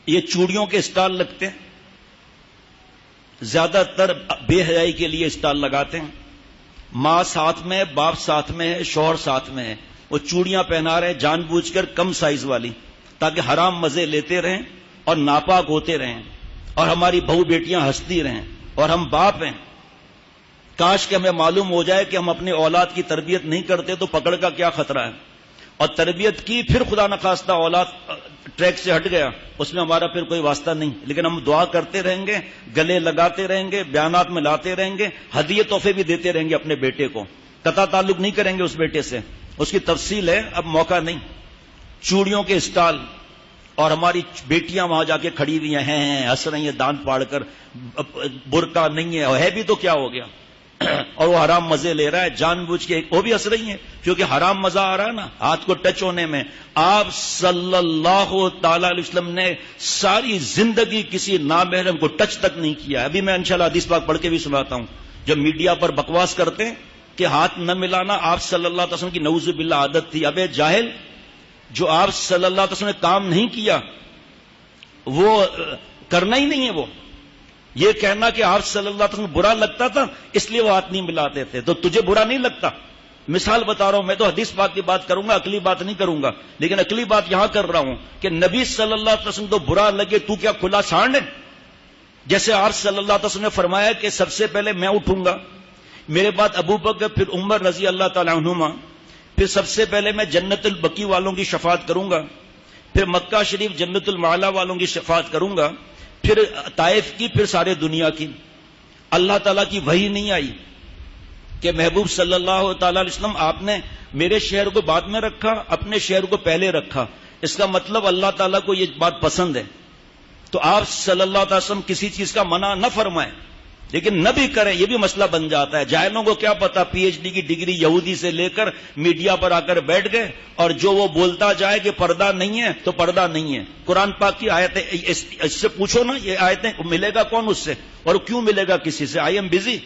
یہ چوڑیوں کے اسٹال لگتے ہیں، زیادہ تر بے حیائی کے لیے اسٹال لگاتے ہیں. ماں ساتھ میں ہے، باپ ساتھ میں ہے، شوہر ساتھ میں ہے، وہ چوڑیاں پہنا رہے ہیں جان بوجھ کر کم سائز والی، تاکہ حرام مزے لیتے رہیں اور ناپاک ہوتے رہیں اور ہماری بہو بیٹیاں ہنستی رہیں. اور ہم باپ ہیں، کاش کہ ہمیں معلوم ہو جائے کہ ہم اپنی اولاد کی تربیت نہیں کرتے تو پکڑ کا کیا خطرہ ہے، اور تربیت کی پھر خدا نخواستہ اولاد ٹریک سے ہٹ گیا، اس میں ہمارا پھر کوئی واسطہ نہیں. لیکن ہم دعا کرتے رہیں گے، گلے لگاتے رہیں گے، بیانات میں لاتے رہیں گے، ہدیے تحفے بھی دیتے رہیں گے اپنے بیٹے کو، قطع تعلق نہیں کریں گے اس بیٹے سے. اس کی تفصیل ہے، اب موقع نہیں. چوڑیوں کے اسٹال، اور ہماری بیٹیاں وہاں جا کے کھڑی ہوئی ہیں، ہنس رہی ہیں دانت پاڑ کر، برقع نہیں ہے بھی تو کیا ہو گیا، اور وہ حرام مزے لے رہا ہے جان بوجھ کے. وہ بھی ہنس رہی ہیں کیونکہ حرام مزہ آ رہا ہے نا ہاتھ کو ٹچ ہونے میں. آپ صلی اللہ تعالی علیہ وسلم نے ساری زندگی کسی نامحرم کو ٹچ تک نہیں کیا. ابھی میں انشاءاللہ حدیث پاک پڑھ کے بھی سناتا ہوں. جب میڈیا پر بکواس کرتے ہیں کہ ہاتھ نہ ملانا آپ صلی اللہ علیہ وسلم کی نعوذ باللہ عادت تھی، ابے جاہل، جو آپ صلی اللہ علیہ وسلم نے کام نہیں کیا وہ کرنا ہی نہیں ہے. وہ یہ کہنا کہ آپ صلی اللہ علیہ وسلم برا لگتا تھا اس لیے وہ ہاتھ نہیں ملاتے تھے، تو تجھے برا نہیں لگتا. مثال بتا رہا ہوں، میں تو حدیث پاک کی بات کروں گا، عقلی بات نہیں کروں گا، لیکن عقلی بات یہاں کر رہا ہوں کہ نبی صلی اللہ علیہ وسلم تو برا لگے، تو کیا کھلا سانڈ ہے؟ جیسے آپ صلی اللہ علیہ وسلم نے فرمایا کہ سب سے پہلے میں اٹھوں گا، میرے بعد ابو بکر، پھر عمر رضی اللہ تعالی عنہما، پھر سب سے پہلے میں جنت البقیع والوں کی شفاعت کروں گا، پھر مکہ شریف جنت المعلا والوں کی شفاعت کروں گا، پھر طائف کی، پھر سارے دنیا کی. اللہ تعالیٰ کی وحی نہیں آئی کہ محبوب صلی اللہ تعالی علیہ وسلم آپ نے میرے شہر کو بعد میں رکھا، اپنے شہر کو پہلے رکھا. اس کا مطلب اللہ تعالیٰ کو یہ بات پسند ہے. تو آپ صلی اللہ علیہ وسلم کسی چیز کا منع نہ فرمائیں، لیکن نہ بھی کریں، یہ بھی مسئلہ بن جاتا ہے. جاہلوں کو کیا پتا، پی ایچ ڈی کی ڈگری یہودی سے لے کر میڈیا پر آ کر بیٹھ گئے، اور جو وہ بولتا جائے کہ پردہ نہیں ہے تو پردہ نہیں ہے. قرآن پاک کی آیتیں، اس سے پوچھو نا یہ آیتیں ملے گا کون اس سے، اور کیوں ملے گا کسی سے؟ I am busy.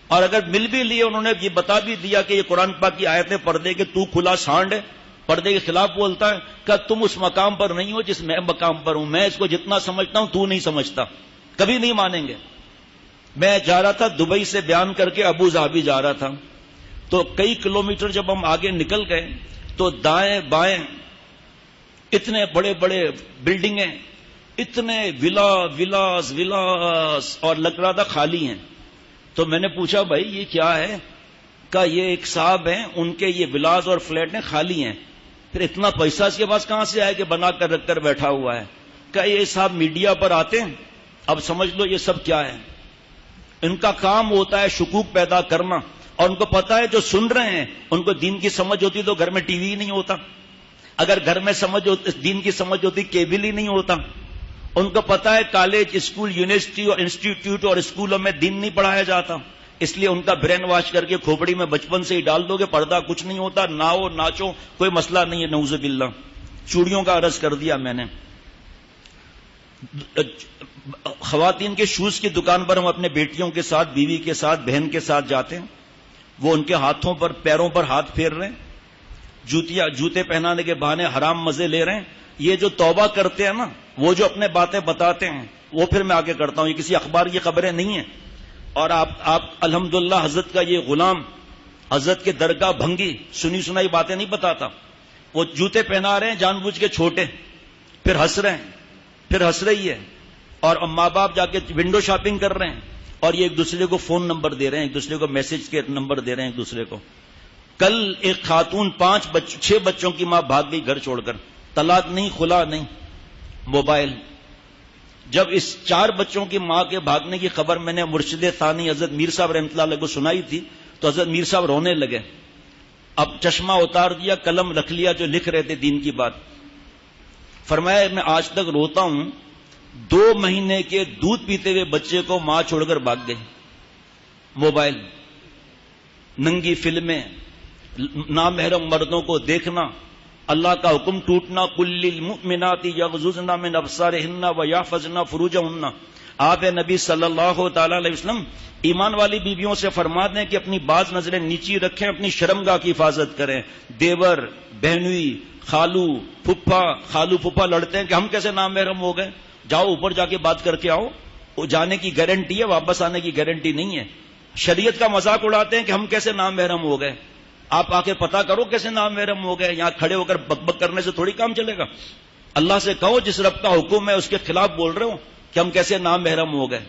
اور اگر مل بھی لیے، انہوں نے یہ بتا بھی دیا کہ یہ قرآن پاک کی آیتیں پردے کے تو کھلا سانڈ ہے، پردے کے خلاف بولتا ہے، کہ تم اس مقام پر نہیں ہو جس میں مقام پر ہوں. میں اس کو جتنا سمجھتا ہوں تو نہیں سمجھتا، کبھی نہیں مانیں گے. میں جا رہا تھا دبئی سے بیان کر کے ابو ظہبی جا رہا تھا، تو کئی کلومیٹر جب ہم آگے نکل گئے تو دائیں بائیں اتنے بڑے بڑے بلڈنگیں، اتنے ولاس اور لگ رہا تھا خالی ہیں. تو میں نے پوچھا بھائی یہ کیا ہے؟ کہ یہ ایک صاحب ہیں، ان کے یہ ولاس اور فلیٹ ہیں خالی ہیں. پھر اتنا پیسہ اس کے پاس کہاں سے آئے کہ بنا کر رکھ کر بیٹھا ہوا ہے؟ کہ یہ صاحب میڈیا پر آتے ہیں، اب سمجھ لو یہ سب کیا ہے. ان کا کام ہوتا ہے شکوک پیدا کرنا، اور ان کو پتا ہے جو سن رہے ہیں ان کو دین کی سمجھ ہوتی تو گھر میں ٹی وی ہی نہیں ہوتا، اگر گھر میں دین کی سمجھ ہوتی کیبل ہی نہیں ہوتا. ان کو پتا ہے کالج، اسکول، یونیورسٹی اور انسٹیٹیوٹ اور اسکولوں میں دین نہیں پڑھایا جاتا، اس لیے ان کا برین واش کر کے کھوپڑی میں بچپن سے ہی ڈال دو گے، پردہ کچھ نہیں ہوتا، ناؤ ناچو کوئی مسئلہ نہیں ہے. نعوذ باللہ. چوڑیوں کا عرض کر دیا میں نے. خواتین کے شوز کی دکان پر ہم اپنے بیٹیوں کے ساتھ، بیوی کے ساتھ، بہن کے ساتھ جاتے ہیں، وہ ان کے ہاتھوں پر، پیروں پر ہاتھ پھیر رہے ہیں، جوتے پہنانے کے بہانے حرام مزے لے رہے ہیں. یہ جو توبہ کرتے ہیں نا، وہ جو اپنے باتیں بتاتے ہیں، وہ پھر میں آگے کرتا ہوں، یہ کسی اخبار کی خبریں نہیں ہیں. اور آپ الحمدللہ حضرت کا یہ غلام، حضرت کے درگاہ بھنگی، سنی سنائی باتیں نہیں بتاتا. وہ جوتے پہنا رہے ہیں جان بوجھ کے چھوٹے، پھر ہنس رہے ہیں، پھر ہنس رہی ہے، اور ماں باپ جا کے ونڈو شاپنگ کر رہے ہیں، اور یہ ایک دوسرے کو فون نمبر دے رہے ہیں، ایک دوسرے کو میسج کے نمبر دے رہے ہیں ایک دوسرے کو. کل ایک خاتون 6 بچوں کی ماں بھاگ گئی گھر چھوڑ کر، طلاق نہیں، خلا نہیں، موبائل. جب اس 4 بچوں کی ماں کے بھاگنے کی خبر میں نے مرشد ثانی حضرت میر صاحب رحمۃ اللہ علیہ کو سنائی تھی تو حضرت میر صاحب رونے لگے. اب چشمہ اتار دیا، قلم رکھ لیا، جو لکھ رہے تھے دین کی بات. فرمایا میں آج تک روتا ہوں، 2 مہینے کے دودھ پیتے ہوئے بچے کو ماں چھوڑ کر بھاگ گئی. موبائل، ننگی فلمیں، نامحرم مردوں کو دیکھنا، اللہ کا حکم ٹوٹنا، کل للمؤمنات یغضضن من ابصارہن ویحفظن فروجہن. آپ نبی صلی اللہ تعالی علیہ وسلم ایمان والی بیویوں سے فرما دیں کہ اپنی بعض نظریں نیچی رکھیں، اپنی شرمگاہ کی حفاظت کریں. دیور، بہنوئی، خالو پھپھا لڑتے ہیں کہ ہم کیسے نامحرم ہو گئے. جاؤ اوپر جا کے بات کر کے آؤ. وہ جانے کی گارنٹی ہے، واپس آنے کی گارنٹی نہیں ہے. شریعت کا مذاق اڑاتے ہیں کہ ہم کیسے نامحرم ہو گئے. آپ آ کے پتا کرو کیسے نامحرم ہو گئے. یہاں کھڑے ہو کر بک بک کرنے سے تھوڑی کام چلے گا. اللہ سے کہو جس رب کا حکم ہے اس کے خلاف بول رہے ہو کہ ہم کیسے نامحرم ہو گئے.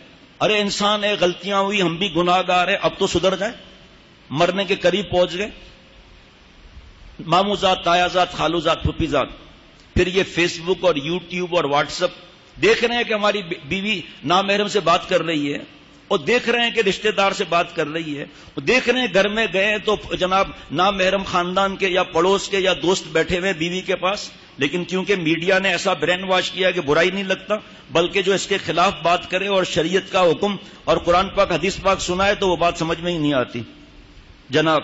ارے انسان ہے، غلطیاں ہوئی، ہم بھی گناہ گار ہیں، اب تو سدھر جائیں. مرنے کے قریب پہنچ گئے. مامو ذات، تایا ذات، خالو ذات، پھپھی ذات. پھر یہ فیس بک اور یوٹیوب اور واٹس ایپ دیکھ رہے ہیں کہ ہماری بیوی نامحرم سے بات کر رہی ہے، اور دیکھ رہے ہیں کہ رشتہ دار سے بات کر رہی ہے، اور دیکھ رہے ہیں گھر میں گئے تو جناب نامحرم خاندان کے یا پڑوس کے یا دوست بیٹھے ہوئے بیوی کے پاس. لیکن کیونکہ میڈیا نے ایسا برین واش کیا کہ برائی نہیں لگتا، بلکہ جو اس کے خلاف بات کرے اور شریعت کا حکم اور قرآن پاک حدیث پاک سنائے تو وہ بات سمجھ میں ہی نہیں آتی. جناب